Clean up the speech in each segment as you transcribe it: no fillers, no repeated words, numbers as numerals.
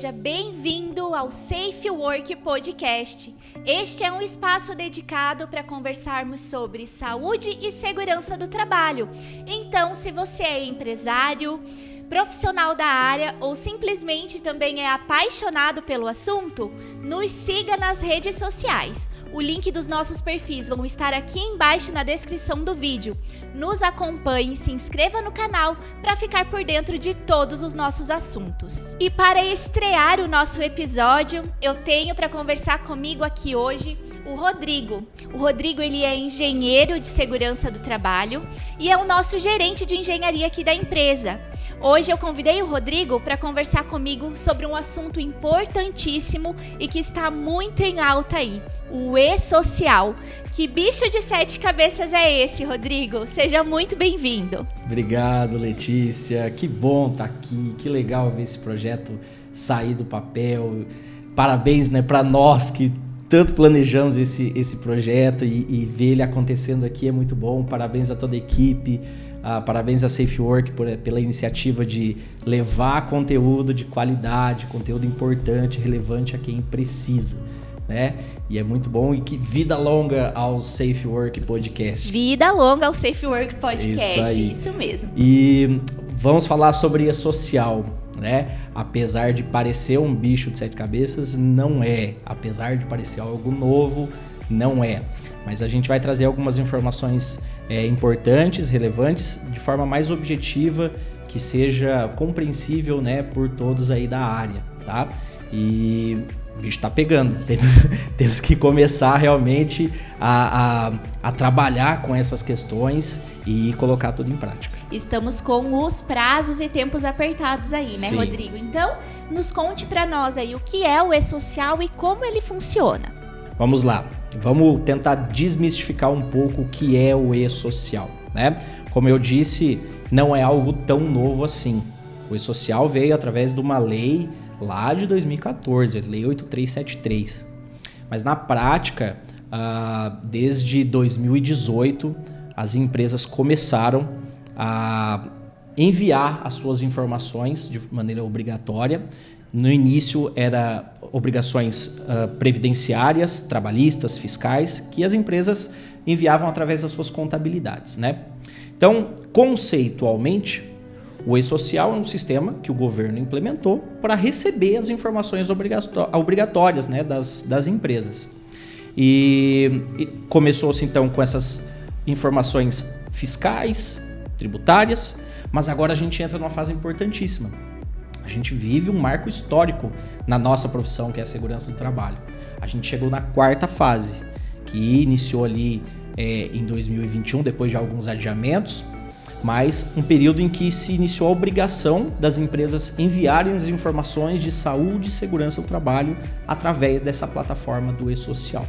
seja bem-vindo ao Safe Work Podcast. Este é um espaço dedicado para conversarmos sobre saúde e segurança do trabalho. Então, se você é empresário, profissional da área ou simplesmente também é apaixonado pelo assunto, nos siga nas redes sociais. O link dos nossos perfis vão estar aqui embaixo na descrição do vídeo. Nos acompanhe e se inscreva no canal para ficar por dentro de todos os nossos assuntos. E para estrear o nosso episódio, eu tenho para conversar comigo aqui hoje o Rodrigo. O Rodrigo, ele é engenheiro de segurança do trabalho e é o nosso gerente de engenharia aqui da empresa. Hoje eu convidei o Rodrigo para conversar comigo sobre um assunto importantíssimo e que está muito em alta aí, o E-Social. Que bicho de 7 cabeças é esse, Rodrigo? Seja muito bem-vindo. Obrigado, Letícia. Que bom estar aqui, que legal ver esse projeto sair do papel. Parabéns, para nós que tanto planejamos esse projeto e ver ele acontecendo aqui é muito bom. Parabéns a toda a equipe. Parabéns à Safe Work pela iniciativa de levar conteúdo de qualidade, conteúdo importante, relevante a quem precisa, né? E é muito bom. E que vida longa ao Safe Work Podcast. Vida longa ao Safe Work Podcast, isso mesmo. E vamos falar sobre E-Social, né? Apesar de parecer um bicho de 7 cabeças, não é. Apesar de parecer algo novo, não é. Mas a gente vai trazer algumas informações importantes, relevantes, de forma mais objetiva, que seja compreensível, né, por todos aí da área, tá? E o bicho tá pegando, temos que começar realmente a trabalhar com essas questões e colocar tudo em prática. Estamos com os prazos e tempos apertados aí, né, Sim. Rodrigo? Então, nos conte para nós aí o que é o E-Social e como ele funciona. Vamos lá, vamos tentar desmistificar um pouco o que é o E-Social, né? Como eu disse, não é algo tão novo assim. O E-Social veio através de uma lei lá de 2014, a Lei 8373. Mas na prática, desde 2018, as empresas começaram a enviar as suas informações de maneira obrigatória. No início, era obrigações previdenciárias, trabalhistas, fiscais, que as empresas enviavam através das suas contabilidades, né? Então, conceitualmente, o E-Social é um sistema que o governo implementou para receber as informações obrigatórias, né, das empresas. E começou-se então com essas informações fiscais, tributárias, mas agora a gente entra numa fase importantíssima. A gente vive um marco histórico na nossa profissão, que é a segurança do trabalho. A gente chegou na 4ª fase, que iniciou ali em 2021, depois de alguns adiamentos, mas um período em que se iniciou a obrigação das empresas enviarem as informações de saúde e segurança do trabalho através dessa plataforma do E-Social,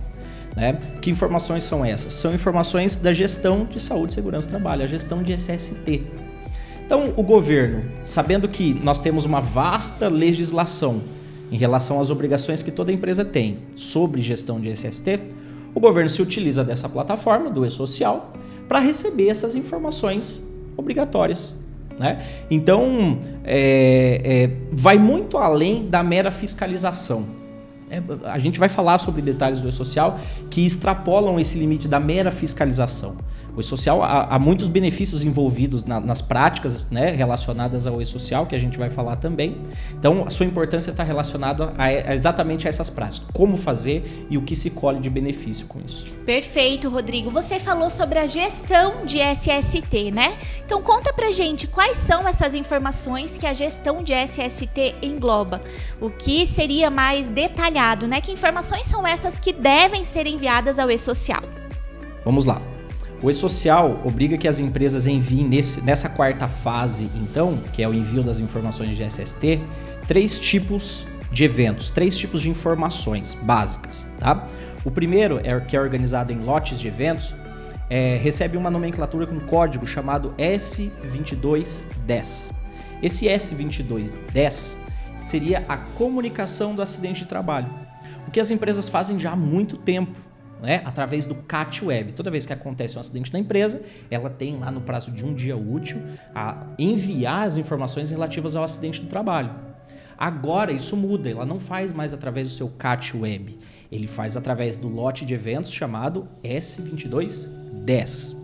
né? Que informações são essas? São informações da gestão de saúde e segurança do trabalho, a gestão de SST. Então, o governo, sabendo que nós temos uma vasta legislação em relação às obrigações que toda empresa tem sobre gestão de SST, o governo se utiliza dessa plataforma, do E-Social, para receber essas informações obrigatórias, né? Então, vai muito além da mera fiscalização. A gente vai falar sobre detalhes do E-Social que extrapolam esse limite da mera fiscalização. O E-Social, há muitos benefícios envolvidos nas práticas, né, relacionadas ao E-Social, que a gente vai falar também. Então, a sua importância está relacionada exatamente a essas práticas. Como fazer e o que se colhe de benefício com isso. Perfeito, Rodrigo. Você falou sobre a gestão de SST, né? Então, conta pra gente quais são essas informações que a gestão de SST engloba. O que seria mais detalhado, né? Que informações são essas que devem ser enviadas ao E-Social? Vamos lá. O E-Social obriga que as empresas enviem nessa 4ª fase, então, que é o envio das informações de SST, 3 tipos de eventos, 3 tipos de informações básicas, tá? O primeiro, que é organizado em lotes de eventos, recebe uma nomenclatura com código chamado S2210. Esse S2210 seria a comunicação do acidente de trabalho, o que as empresas fazem já há muito tempo, né, através do CAT Web. Toda vez que acontece um acidente na empresa, ela tem lá no prazo de um dia útil a enviar as informações relativas ao acidente do trabalho. Agora isso muda, ela não faz mais através do seu CAT web, ele faz através do lote de eventos chamado S2210.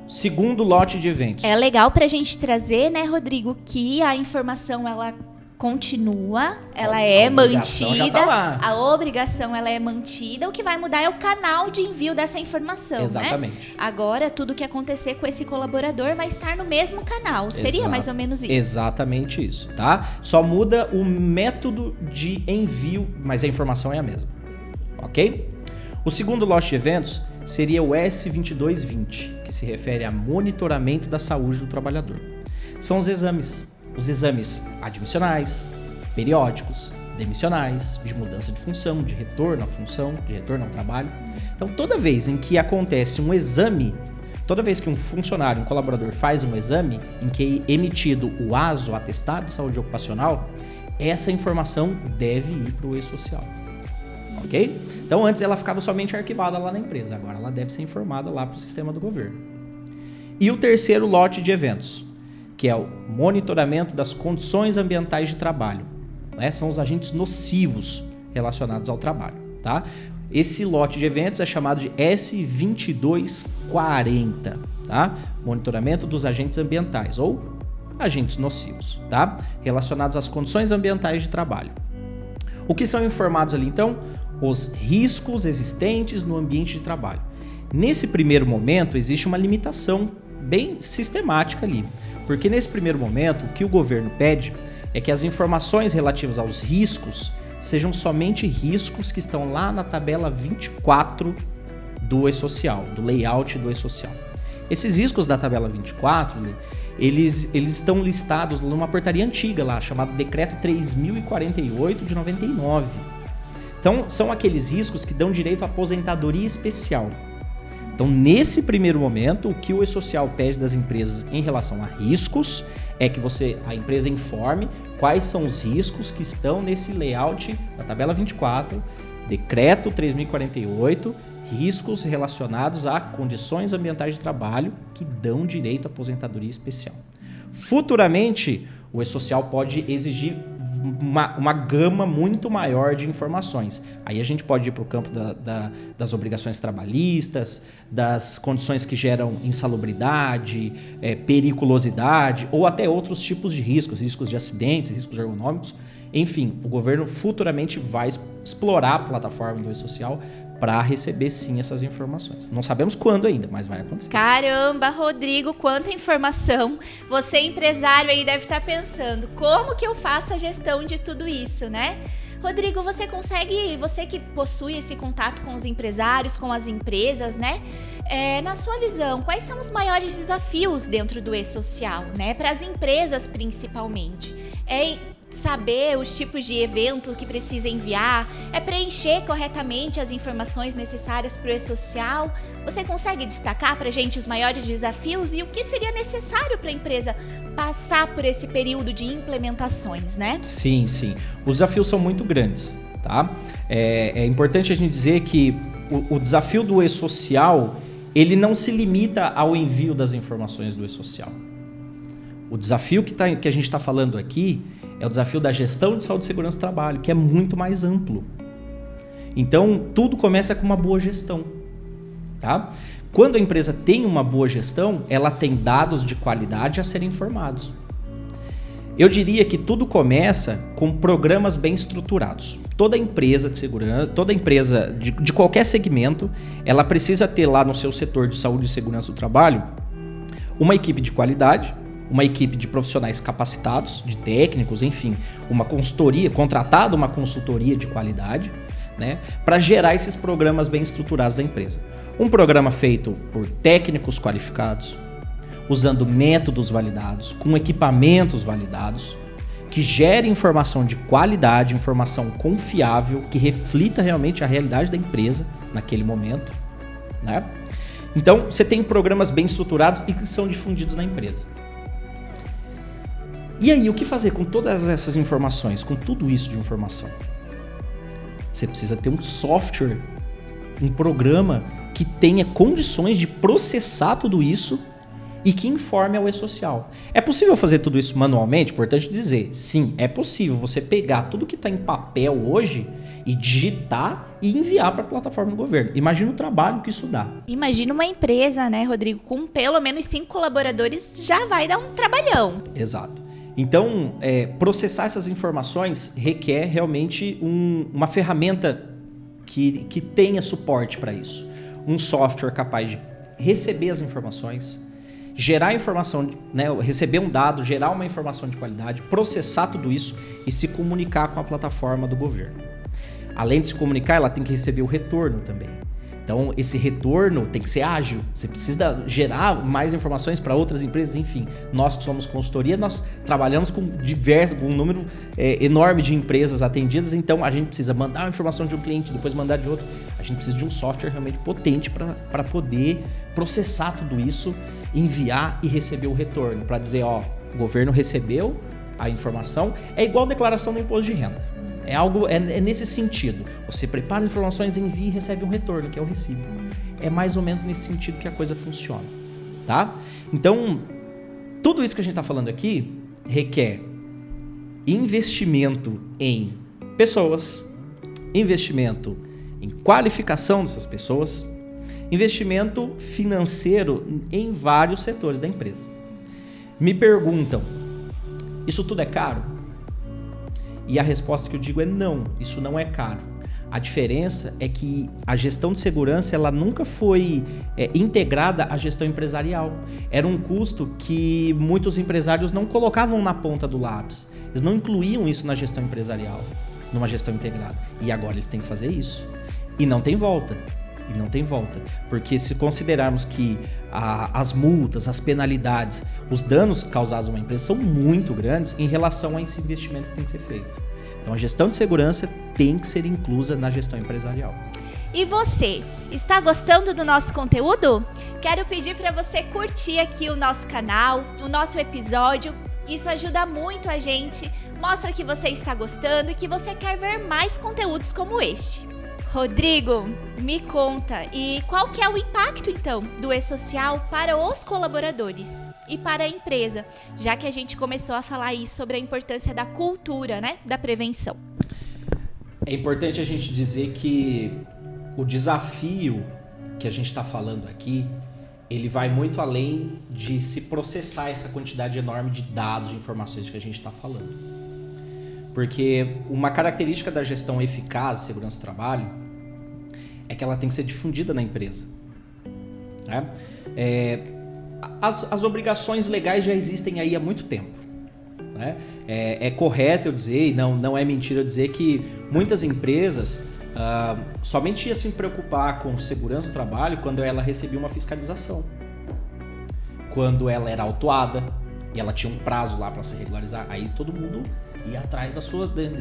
Segundo lote de eventos. É legal pra gente trazer, né, Rodrigo, que a informação ela continua, ela é mantida, a obrigação ela é mantida, o que vai mudar é o canal de envio dessa informação, exatamente, né? Agora, tudo que acontecer com esse colaborador vai estar no mesmo canal, seria mais ou menos isso. Exatamente isso, tá? Só muda o método de envio, mas a informação é a mesma, ok? O segundo lote de eventos seria o S2220, que se refere a monitoramento da saúde do trabalhador. São os exames admissionais, periódicos, demissionais, de mudança de função, de retorno à função, de retorno ao trabalho. Então, toda vez em que acontece um exame, toda vez que um funcionário, um colaborador faz um exame em que é emitido o ASO, Atestado de Saúde Ocupacional, essa informação deve ir para o e-social. Ok? Então, antes ela ficava somente arquivada lá na empresa, agora ela deve ser informada lá para o sistema do governo. E o terceiro lote de eventos, que é o monitoramento das condições ambientais de trabalho, né? São os agentes nocivos relacionados ao trabalho, tá? Esse lote de eventos é chamado de S2240, tá? Monitoramento dos agentes ambientais ou agentes nocivos, tá? Relacionados às condições ambientais de trabalho. O que são informados ali, então? Os riscos existentes no ambiente de trabalho. Nesse primeiro momento, existe uma limitação bem sistemática ali. Porque nesse primeiro momento, o que o governo pede é que as informações relativas aos riscos sejam somente riscos que estão lá na tabela 24 do e-social, do layout do e-social. Esses riscos da tabela 24, eles estão listados numa portaria antiga lá, chamado Decreto 3048 de 99. Então, são aqueles riscos que dão direito à aposentadoria especial. Então, nesse primeiro momento, o que o e-social pede das empresas em relação a riscos é que a empresa informe quais são os riscos que estão nesse layout da tabela 24, Decreto 3048, riscos relacionados a condições ambientais de trabalho que dão direito à aposentadoria especial. Futuramente, o e-social pode exigir uma gama muito maior de informações. Aí a gente pode ir para o campo das obrigações trabalhistas, das condições que geram insalubridade, periculosidade, ou até outros tipos de riscos de acidentes, riscos ergonômicos. Enfim, o governo futuramente vai explorar a plataforma do e-social para receber sim essas informações. Não sabemos quando ainda, mas vai acontecer. Caramba, Rodrigo, quanta informação. Você, empresário, aí deve estar pensando, como que eu faço a gestão de tudo isso, né? Rodrigo, você que possui esse contato com os empresários, com as empresas, né? Na sua visão, quais são os maiores desafios dentro do e-social, né? Para as empresas, principalmente. Saber os tipos de evento que precisa enviar, preencher corretamente as informações necessárias para o e-social. Você consegue destacar para a gente os maiores desafios e o que seria necessário para a empresa passar por esse período de implementações, né? Sim. Os desafios são muito grandes, tá? É importante a gente dizer que o desafio do e-social, ele não se limita ao envio das informações do e-social. O desafio que a gente está falando aqui é o desafio da gestão de saúde e segurança do trabalho, que é muito mais amplo. Então, tudo começa com uma boa gestão, tá? Quando a empresa tem uma boa gestão, ela tem dados de qualidade a serem informados. Eu diria que tudo começa com programas bem estruturados. Toda empresa de segurança, toda empresa de qualquer segmento, ela precisa ter lá no seu setor de saúde e segurança do trabalho uma equipe de qualidade, uma equipe de profissionais capacitados, de técnicos, enfim, uma consultoria, contratada uma consultoria de qualidade, né, para gerar esses programas bem estruturados da empresa. Um programa feito por técnicos qualificados, usando métodos validados, com equipamentos validados, que gere informação de qualidade, informação confiável, que reflita realmente a realidade da empresa naquele momento, né? Então, você tem programas bem estruturados e que são difundidos na empresa. E aí, o que fazer com todas essas informações, com tudo isso de informação? Você precisa ter um software, um programa que tenha condições de processar tudo isso e que informe ao e-social. É possível fazer tudo isso manualmente? Importante dizer, sim, é possível você pegar tudo que está em papel hoje e digitar e enviar para a plataforma do governo. Imagina o trabalho que isso dá. Imagina uma empresa, né, Rodrigo, com pelo menos 5 colaboradores já vai dar um trabalhão. Exato. Então, processar essas informações requer realmente uma ferramenta que tenha suporte para isso. Um software capaz de receber as informações, gerar informação, né, receber um dado, gerar uma informação de qualidade, processar tudo isso e se comunicar com a plataforma do governo. Além de se comunicar, ela tem que receber o retorno também. Então, esse retorno tem que ser ágil. Você precisa gerar mais informações para outras empresas. Enfim, nós que somos consultoria, nós trabalhamos com um número enorme de empresas atendidas. Então, a gente precisa mandar uma informação de um cliente, depois mandar de outro. A gente precisa de um software realmente potente para poder processar tudo isso, enviar e receber o retorno. Para dizer, ó, o governo recebeu a informação. É igual declaração do imposto de renda. É nesse sentido. Você prepara informações, envia e recebe um retorno, que é o recibo. É mais ou menos nesse sentido que a coisa funciona, tá? Então, tudo isso que a gente está falando aqui requer investimento em pessoas, investimento em qualificação dessas pessoas, investimento financeiro em vários setores da empresa. Me perguntam, isso tudo é caro? E a resposta que eu digo é não, isso não é caro. A diferença é que a gestão de segurança ela nunca foi integrada à gestão empresarial. Era um custo que muitos empresários não colocavam na ponta do lápis. Eles não incluíam isso na gestão empresarial, numa gestão integrada. E agora eles têm que fazer isso. E não tem volta. Porque se considerarmos que as multas, as penalidades, os danos causados a uma empresa são muito grandes em relação a esse investimento que tem que ser feito. Então a gestão de segurança tem que ser inclusa na gestão empresarial. E você, está gostando do nosso conteúdo? Quero pedir para você curtir aqui o nosso canal, o nosso episódio. Isso ajuda muito a gente, mostra que você está gostando e que você quer ver mais conteúdos como este. Rodrigo, me conta, e qual que é o impacto, então, do e-social para os colaboradores e para a empresa, já que a gente começou a falar aí sobre a importância da cultura, né, da prevenção. É importante a gente dizer que o desafio que a gente está falando aqui, ele vai muito além de se processar essa quantidade enorme de dados, de informações que a gente está falando. Porque uma característica da gestão eficaz de segurança do trabalho é que ela tem que ser difundida na empresa. Né? As obrigações legais já existem aí há muito tempo. Né? É correto eu dizer, e não é mentira eu dizer que muitas empresas somente ia se preocupar com segurança do trabalho quando ela recebia uma fiscalização. Quando ela era autuada e ela tinha um prazo lá para se regularizar, aí todo mundo ir atrás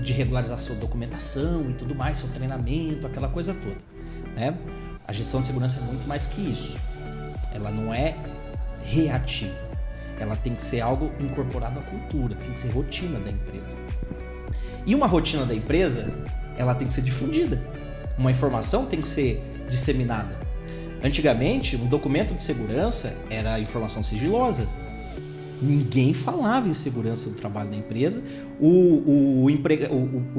de regularizar sua documentação e tudo mais, seu treinamento, aquela coisa toda. Né? A gestão de segurança é muito mais que isso. Ela não é reativa. Ela tem que ser algo incorporado à cultura, tem que ser rotina da empresa. E uma rotina da empresa, ela tem que ser difundida. Uma informação tem que ser disseminada. Antigamente, um documento de segurança era informação sigilosa. Ninguém falava em segurança do trabalho da empresa. O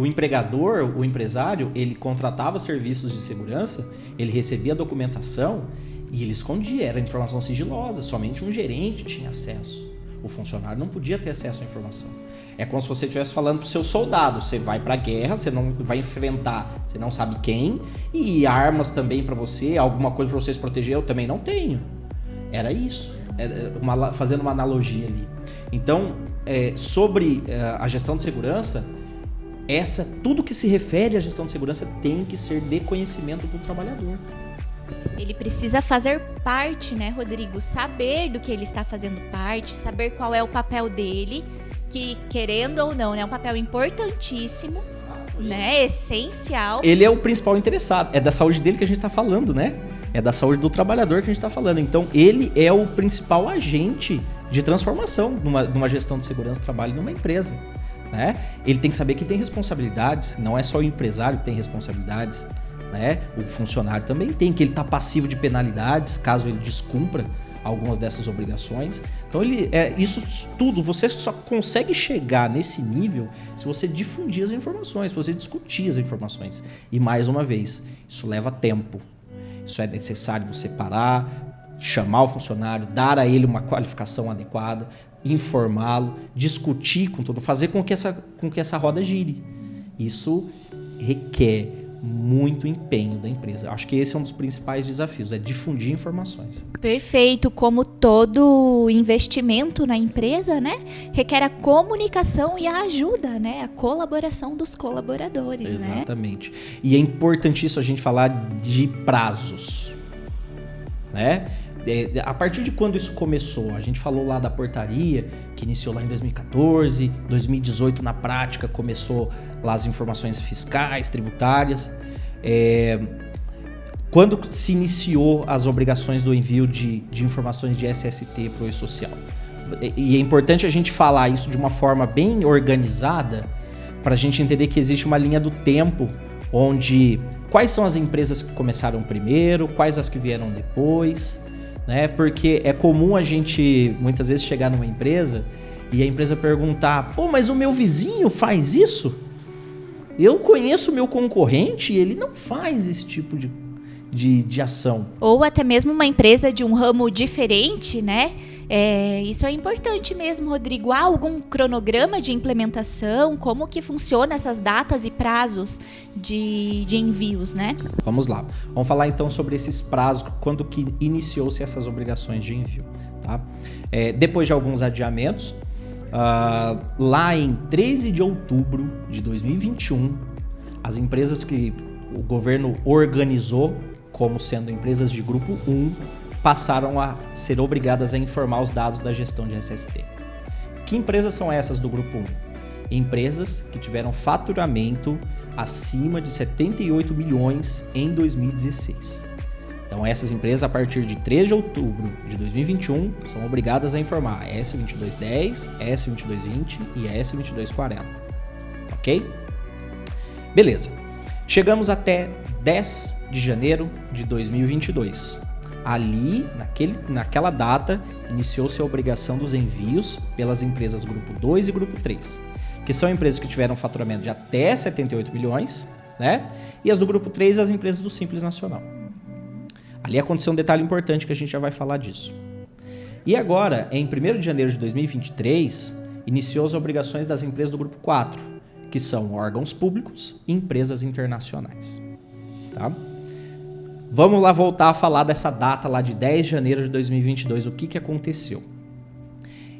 empregador, o empresário, ele contratava serviços de segurança, ele recebia a documentação e ele escondia, era informação sigilosa, somente um gerente tinha acesso. O funcionário não podia ter acesso à informação. É como se você estivesse falando para o seu soldado, você vai para a guerra, você não vai enfrentar, você não sabe quem, e armas também para você, alguma coisa para você se proteger, eu também não tenho. Era isso. Fazendo uma analogia ali. Então, sobre a gestão de segurança, tudo que se refere à gestão de segurança tem que ser de conhecimento do trabalhador. Ele precisa fazer parte, né, Rodrigo? Saber do que ele está fazendo parte, saber qual é o papel dele, que, querendo ou não, é um papel importantíssimo, né, essencial. Ele é o principal interessado, é da saúde dele que a gente está falando, né? É da saúde do trabalhador que a gente está falando. Então, ele é o principal agente de transformação numa gestão de segurança do trabalho numa empresa. Né? Ele tem que saber que tem responsabilidades, não é só o empresário que tem responsabilidades. Né? O funcionário também tem, que ele está passivo de penalidades caso ele descumpra algumas dessas obrigações. Então, isso tudo, você só consegue chegar nesse nível se você difundir as informações, se você discutir as informações. E, mais uma vez, isso leva tempo. Isso é necessário você parar, chamar o funcionário, dar a ele uma qualificação adequada, informá-lo, discutir com tudo, fazer com que essa roda gire. Isso requer muito empenho da empresa. Acho que esse é um dos principais desafios, é difundir informações. Perfeito. Como todo investimento na empresa, né, requer a comunicação e a ajuda, né, a colaboração dos colaboradores. Exatamente. Né? E é importantíssimo a gente falar de prazos, né? A partir de quando isso começou? A gente falou lá da portaria, que iniciou lá em 2014, 2018 na prática começou lá as informações fiscais, tributárias. Quando se iniciou as obrigações do envio de informações de SST para o E-Social? E é importante a gente falar isso de uma forma bem organizada para a gente entender que existe uma linha do tempo onde quais são as empresas que começaram primeiro, quais as que vieram depois, né? Porque é comum a gente muitas vezes chegar numa empresa e a empresa perguntar: pô, mas o meu vizinho faz isso? Eu conheço o meu concorrente e ele não faz esse tipo de ação. Ou até mesmo uma empresa de um ramo diferente, né? Isso é importante mesmo, Rodrigo. Há algum cronograma de implementação? Como que funciona essas datas e prazos de envios, né? Vamos lá. Vamos falar então sobre esses prazos, quando que iniciou-se essas obrigações de envio. Tá? Depois de alguns adiamentos, lá em 13 de outubro de 2021, as empresas que o governo organizou como sendo empresas de grupo 1 passaram a ser obrigadas a informar os dados da gestão de SST. Que empresas são essas do grupo 1? Empresas que tiveram faturamento acima de 78 milhões em 2016. Então essas empresas, a partir de 3 de outubro de 2021, são obrigadas a informar a S2210, S2220 e a S2240. Ok? Beleza. Chegamos até 10 de janeiro de 2022. Ali, naquela data, iniciou-se a obrigação dos envios pelas empresas Grupo 2 e Grupo 3, que são empresas que tiveram faturamento de até 78 milhões, né? E as do Grupo 3, as empresas do Simples Nacional. Ali aconteceu um detalhe importante que a gente já vai falar disso. E agora, em 1º de janeiro de 2023, iniciou as obrigações das empresas do Grupo 4, que são órgãos públicos e empresas internacionais. Tá? Vamos lá voltar a falar dessa data lá de 10 de janeiro de 2022, o que aconteceu.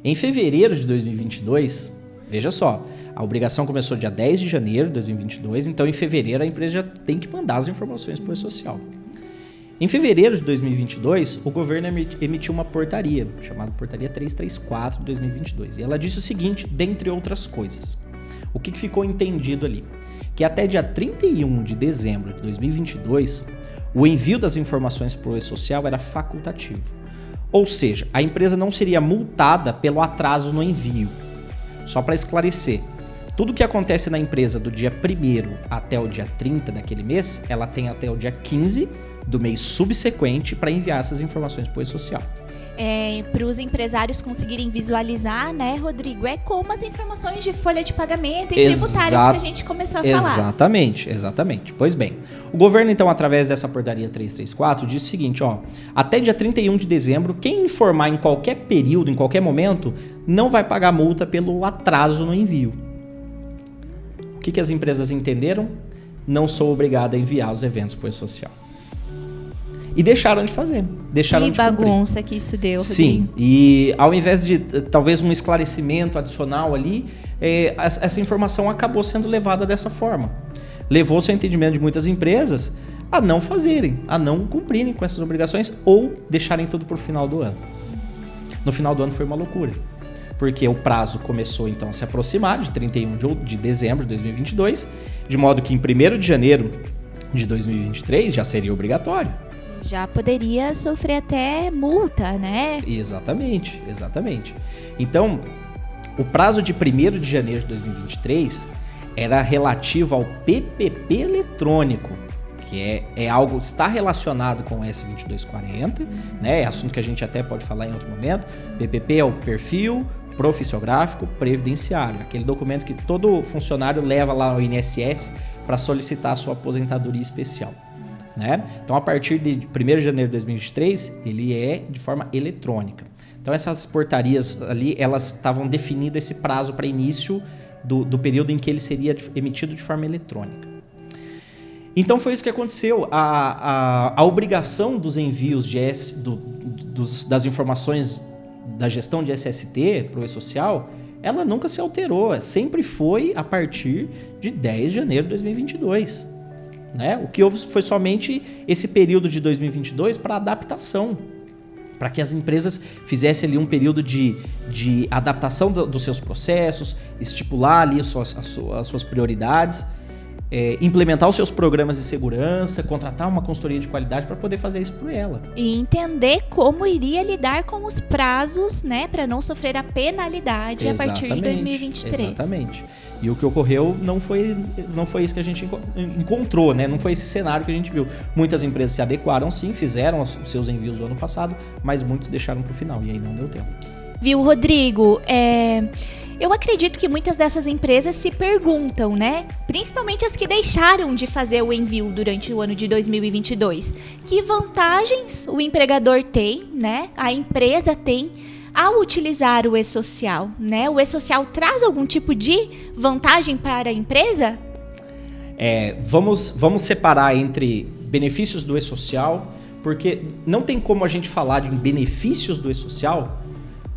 Em fevereiro de 2022, veja só, a obrigação começou dia 10 de janeiro de 2022, então em fevereiro a empresa já tem que mandar as informações para o E-Social. Em fevereiro de 2022, o governo emitiu uma portaria, chamada Portaria 334 de 2022, e ela disse o seguinte, dentre outras coisas. O que ficou entendido ali? Que até dia 31 de dezembro de 2022, o envio das informações para o E-Social era facultativo. Ou seja, a empresa não seria multada pelo atraso no envio. Só para esclarecer, tudo que acontece na empresa do dia 1º até o dia 30 daquele mês, ela tem até o dia 15 do mês subsequente para enviar essas informações para o E-Social. Para os empresários conseguirem visualizar, né, Rodrigo? É como as informações de folha de pagamento e tributários que a gente começou a falar. Exatamente. Pois bem, o governo, então, através dessa portaria 334, disse o seguinte, até dia 31 de dezembro, quem informar em qualquer período, em qualquer momento, não vai pagar multa pelo atraso no envio. O que as empresas entenderam? Não sou obrigado a enviar os eventos para o E-Social. E deixaram de fazer. Que bagunça que isso deu, Rodrigo. Sim, e ao invés de talvez um esclarecimento adicional ali, essa informação acabou sendo levada dessa forma. Levou-se ao entendimento de muitas empresas a não fazerem, a não cumprirem com essas obrigações ou deixarem tudo para o final do ano. No final do ano foi uma loucura, porque o prazo começou então a se aproximar de 31 de dezembro de 2022, de modo que em 1º de janeiro de 2023 já seria obrigatório. Já poderia sofrer até multa, né? Exatamente. Então, o prazo de 1º de janeiro de 2023 era relativo ao PPP eletrônico, que é algo que está relacionado com o S2240, né? É assunto que a gente até pode falar em outro momento. PPP é o perfil profissiográfico previdenciário, aquele documento que todo funcionário leva lá ao INSS para solicitar a sua aposentadoria especial, né? Então, a partir de 1º de janeiro de 2023, ele é de forma eletrônica. Então, essas portarias ali, elas estavam definindo esse prazo para início do período em que ele seria emitido de forma eletrônica. Então, foi isso que aconteceu. A obrigação dos envios das informações da gestão de SST para o E-Social, ela nunca se alterou. Sempre foi a partir de 10 de janeiro de 2022. Né? O que houve foi somente esse período de 2022 para adaptação, para que as empresas fizessem ali um período de adaptação dos seus processos, estipular ali as suas prioridades, implementar os seus programas de segurança, contratar uma consultoria de qualidade para poder fazer isso por ela. E entender como iria lidar com os prazos, né, para não sofrer a penalidade a partir de 2023. Exatamente. E o que ocorreu não foi isso que a gente encontrou, né? Não foi esse cenário que a gente viu. Muitas empresas se adequaram, sim, fizeram os seus envios no ano passado, mas muitos deixaram para o final e aí não deu tempo. Viu, Rodrigo? Eu acredito que muitas dessas empresas se perguntam, né? Principalmente as que deixaram de fazer o envio durante o ano de 2022. Que vantagens o empregador tem, né? A empresa tem ao utilizar o E-Social, né? O E-Social traz algum tipo de vantagem para a empresa? Vamos separar entre benefícios do E-Social, porque não tem como a gente falar de benefícios do E-Social,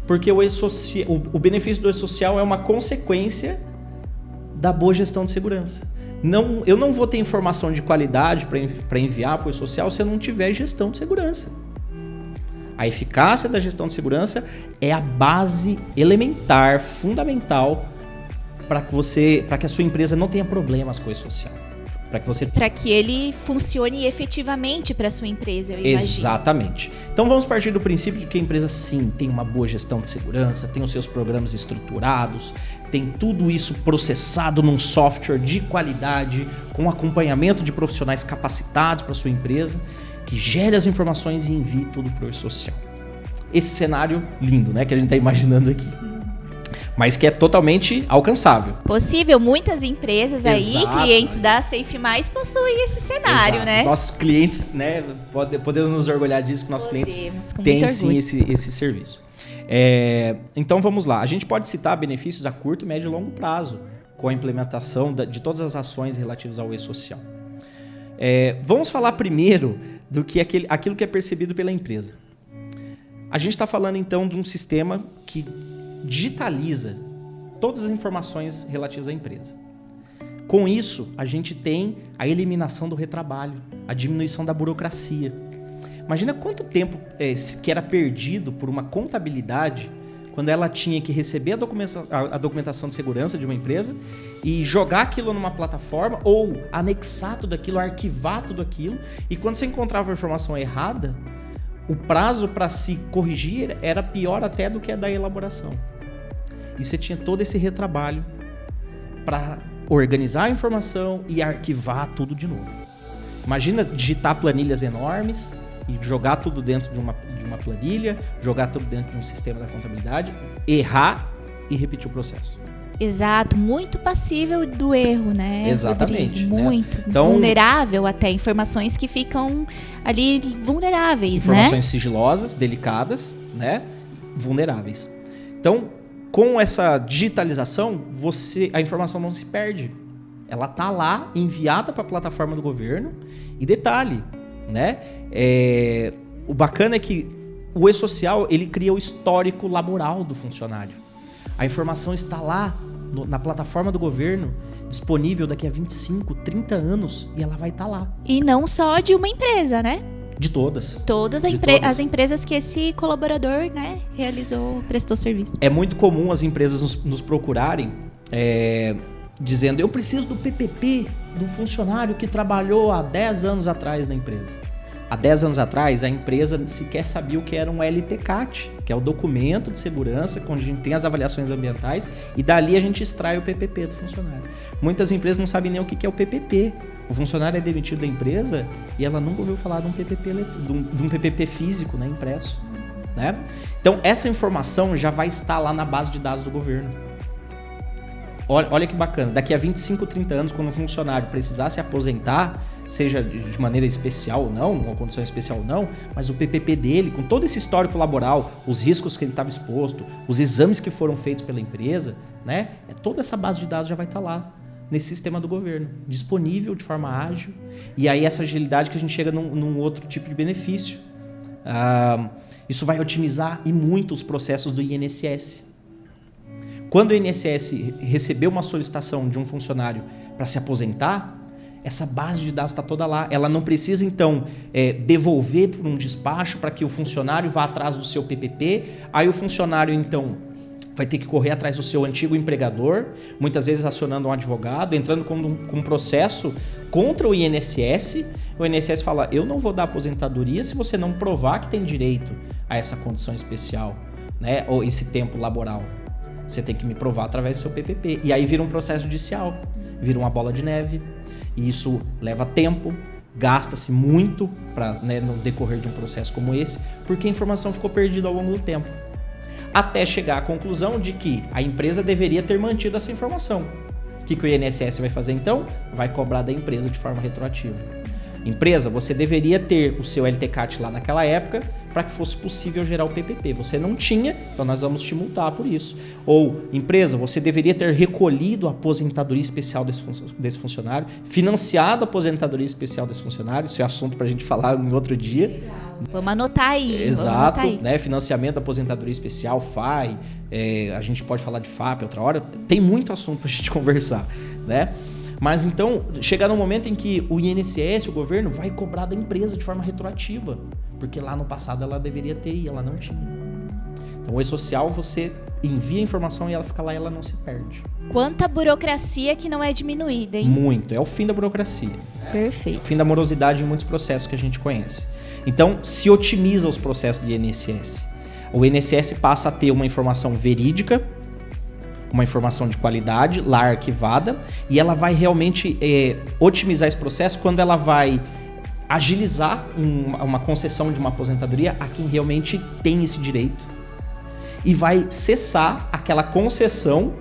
porque o benefício do E-Social é uma consequência da boa gestão de segurança. Eu não vou ter informação de qualidade para enviar para o E-Social se eu não tiver gestão de segurança. A eficácia da gestão de segurança é a base elementar, fundamental, para que a sua empresa não tenha problemas com o E-Social. Para que ele funcione efetivamente para a sua empresa, eu imagino. Exatamente. Então vamos partir do princípio de que a empresa sim tem uma boa gestão de segurança, tem os seus programas estruturados, tem tudo isso processado num software de qualidade, com acompanhamento de profissionais capacitados para a sua empresa, que gere as informações e envie tudo para o E-Social. Esse cenário lindo, né, que a gente está imaginando aqui. Mas que é totalmente alcançável. Possível, muitas empresas aí, clientes da Safe Mais, possuem esse cenário, né? Nossos clientes, né, podemos nos orgulhar disso, que nossos clientes têm sim esse serviço. Então vamos lá, a gente pode citar benefícios a curto, médio e longo prazo com a implementação de todas as ações relativas ao E-Social. Vamos falar primeiro do que aquilo que é percebido pela empresa. A gente está falando então de um sistema que digitaliza todas as informações relativas à empresa. Com isso, a gente tem a eliminação do retrabalho, a diminuição da burocracia. Imagina quanto tempo que era perdido por uma contabilidade quando ela tinha que receber a documentação de segurança de uma empresa e jogar aquilo numa plataforma ou anexar tudo aquilo, arquivar tudo aquilo, e quando você encontrava a informação errada, o prazo para se corrigir era pior até do que a da elaboração. E você tinha todo esse retrabalho para organizar a informação e arquivar tudo de novo. Imagina digitar planilhas enormes e jogar tudo dentro de uma planilha, jogar tudo dentro de um sistema da contabilidade, errar e repetir o processo. Exato, muito passível do erro, né? Exatamente. Rodrigo? Muito. Né? Então, vulnerável até, informações que ficam ali vulneráveis, informações sigilosas, delicadas, né? Vulneráveis. Então, com essa digitalização, a informação não se perde. Ela está lá, enviada para a plataforma do governo. E detalhe, né? O bacana é que o E-Social, ele cria o histórico laboral do funcionário. A informação está lá na plataforma do governo, disponível daqui a 25, 30 anos, e ela vai estar lá. E não só de uma empresa, né? De todas. Todas as empresas que esse colaborador, né, prestou serviço. É muito comum as empresas nos procurarem dizendo: eu preciso do PPP do funcionário que trabalhou há 10 anos atrás na empresa. Há 10 anos atrás, a empresa sequer sabia o que era um LTCAT, que é o documento de segurança, onde a gente tem as avaliações ambientais, e dali a gente extrai o PPP do funcionário. Muitas empresas não sabem nem o que é o PPP. O funcionário é demitido da empresa e ela nunca ouviu falar de um PPP físico, né, impresso. Né? Então, essa informação já vai estar lá na base de dados do governo. Olha que bacana, daqui a 25, 30 anos, quando um funcionário precisar se aposentar, seja de maneira especial ou não, uma condição especial ou não, mas o PPP dele, com todo esse histórico laboral, os riscos que ele estava exposto, os exames que foram feitos pela empresa, né, toda essa base de dados já vai estar lá, nesse sistema do governo, disponível de forma ágil, e aí essa agilidade que a gente chega num outro tipo de benefício. Isso vai otimizar e muito os processos do INSS. Quando o INSS recebeu uma solicitação de um funcionário para se aposentar, essa base de dados está toda lá. Ela não precisa, então, devolver para um despacho para que o funcionário vá atrás do seu PPP. Aí o funcionário, então, vai ter que correr atrás do seu antigo empregador, muitas vezes acionando um advogado, entrando com um processo contra o INSS. O INSS fala, eu não vou dar aposentadoria se você não provar que tem direito a essa condição especial, né? Ou esse tempo laboral. Você tem que me provar através do seu PPP. E aí vira um processo judicial, vira uma bola de neve. E isso leva tempo, gasta-se muito no decorrer de um processo como esse, porque a informação ficou perdida ao longo do tempo. Até chegar à conclusão de que a empresa deveria ter mantido essa informação. O que o INSS vai fazer então? Vai cobrar da empresa de forma retroativa. Empresa, você deveria ter o seu LTCAT lá naquela época para que fosse possível gerar o PPP. Você não tinha, então nós vamos te multar por isso. Ou, empresa, você deveria ter recolhido a aposentadoria especial desse funcionário, financiado a aposentadoria especial desse funcionário, isso é assunto para a gente falar em outro dia. Legal. Vamos anotar aí. Exato, né? Financiamento da aposentadoria especial, FAI, a gente pode falar de FAP outra hora, tem muito assunto para a gente conversar, né? Mas então, chegar no momento em que o INSS, o governo, vai cobrar da empresa de forma retroativa, porque lá no passado ela deveria ter e ela não tinha. Então, o E-Social, você envia a informação e ela fica lá e ela não se perde. Quanta burocracia que não é diminuída, hein? Muito, é o fim da burocracia. Perfeito. O fim da morosidade em muitos processos que a gente conhece. Então, se otimiza os processos do INSS. O INSS passa a ter uma informação verídica, uma informação de qualidade, lá arquivada, e ela vai realmente otimizar esse processo quando ela vai agilizar uma concessão de uma aposentadoria a quem realmente tem esse direito e vai cessar aquela concessão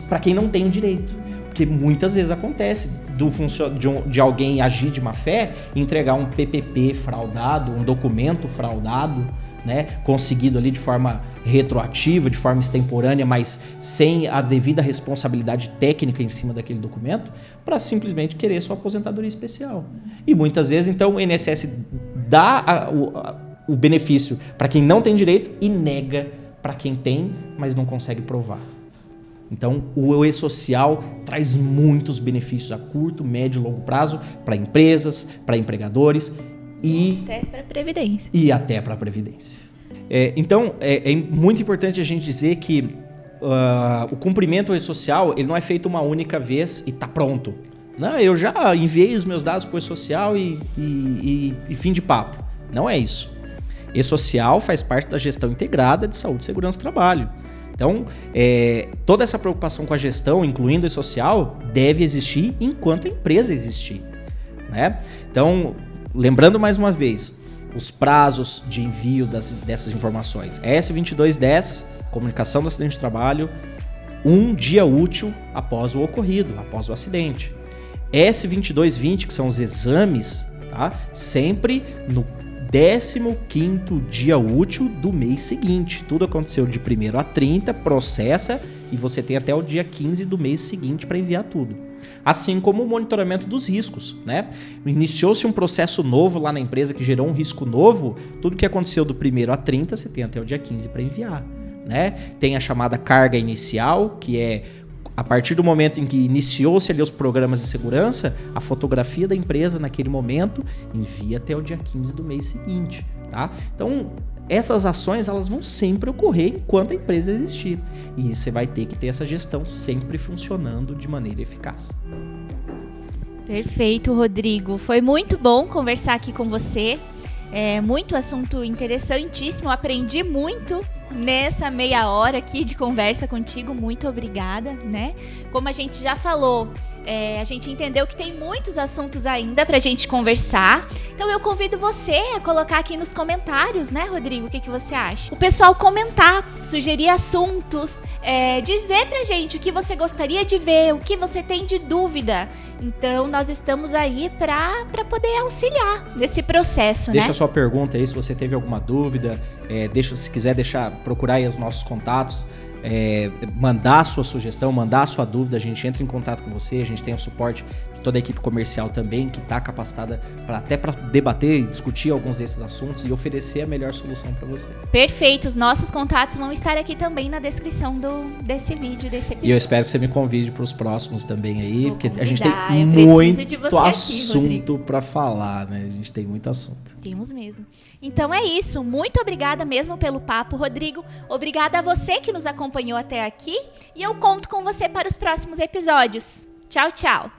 para quem não tem o direito. Porque muitas vezes acontece de alguém agir de má fé e entregar um PPP fraudado, um documento fraudado, né, conseguido ali de forma retroativa, de forma extemporânea, mas sem a devida responsabilidade técnica em cima daquele documento, para simplesmente querer sua aposentadoria especial. E muitas vezes, então, o INSS dá o benefício para quem não tem direito e nega para quem tem, mas não consegue provar. Então, o E-Social traz muitos benefícios a curto, médio e longo prazo para empresas, para empregadores e até para a Previdência. E até para a Previdência. Então, é muito importante a gente dizer que o cumprimento do E-Social ele não é feito uma única vez e está pronto. Não, eu já enviei os meus dados para o E-Social e fim de papo. Não é isso. E-Social faz parte da gestão integrada de saúde e segurança do trabalho. Então, toda essa preocupação com a gestão, incluindo o E-Social, deve existir enquanto a empresa existir, né? Então, lembrando mais uma vez, os prazos de envio dessas informações. S2210, comunicação do acidente de trabalho, 1 dia útil após o ocorrido, após o acidente. S2220, que são os exames, tá? Sempre no 15º dia útil do mês seguinte. Tudo aconteceu de 1º a 30, processa e você tem até o dia 15 do mês seguinte para enviar tudo. Assim como o monitoramento dos riscos, né? Iniciou-se um processo novo lá na empresa que gerou um risco novo, tudo que aconteceu do 1º a 30, você tem até o dia 15 para enviar, né? Tem a chamada carga inicial, que é a partir do momento em que iniciou-se ali os programas de segurança, a fotografia da empresa naquele momento envia até o dia 15 do mês seguinte, tá? Então, essas ações elas vão sempre ocorrer enquanto a empresa existir. E você vai ter que ter essa gestão sempre funcionando de maneira eficaz. Perfeito, Rodrigo. Foi muito bom conversar aqui com você. Muito assunto interessantíssimo, aprendi muito nessa meia hora aqui de conversa contigo, muito obrigada, né? Como a gente já falou, a gente entendeu que tem muitos assuntos ainda pra gente conversar, então eu convido você a colocar aqui nos comentários, né, Rodrigo, o que você acha? O pessoal comentar, sugerir assuntos, dizer pra gente o que você gostaria de ver, o que você tem de dúvida. Então nós estamos aí pra poder auxiliar nesse processo, Deixa né? a sua pergunta aí, se você teve alguma dúvida, se quiser procurar aí os nossos contatos, mandar a sua sugestão, mandar a sua dúvida, a gente entra em contato com você, a gente tem o suporte de toda a equipe comercial também, que está capacitada até para debater e discutir alguns desses assuntos e oferecer a melhor solução para vocês. Perfeito, os nossos contatos vão estar aqui também na descrição desse vídeo, desse episódio. E eu espero que você me convide para os próximos também aí, porque a gente convidar, tem eu preciso muito de você aqui, assunto para falar, né? A gente tem muito assunto. Temos mesmo. Então é isso, muito obrigada mesmo pelo papo, Rodrigo. Obrigada a você que nos acompanhou até aqui e eu conto com você para os próximos episódios. Tchau, tchau!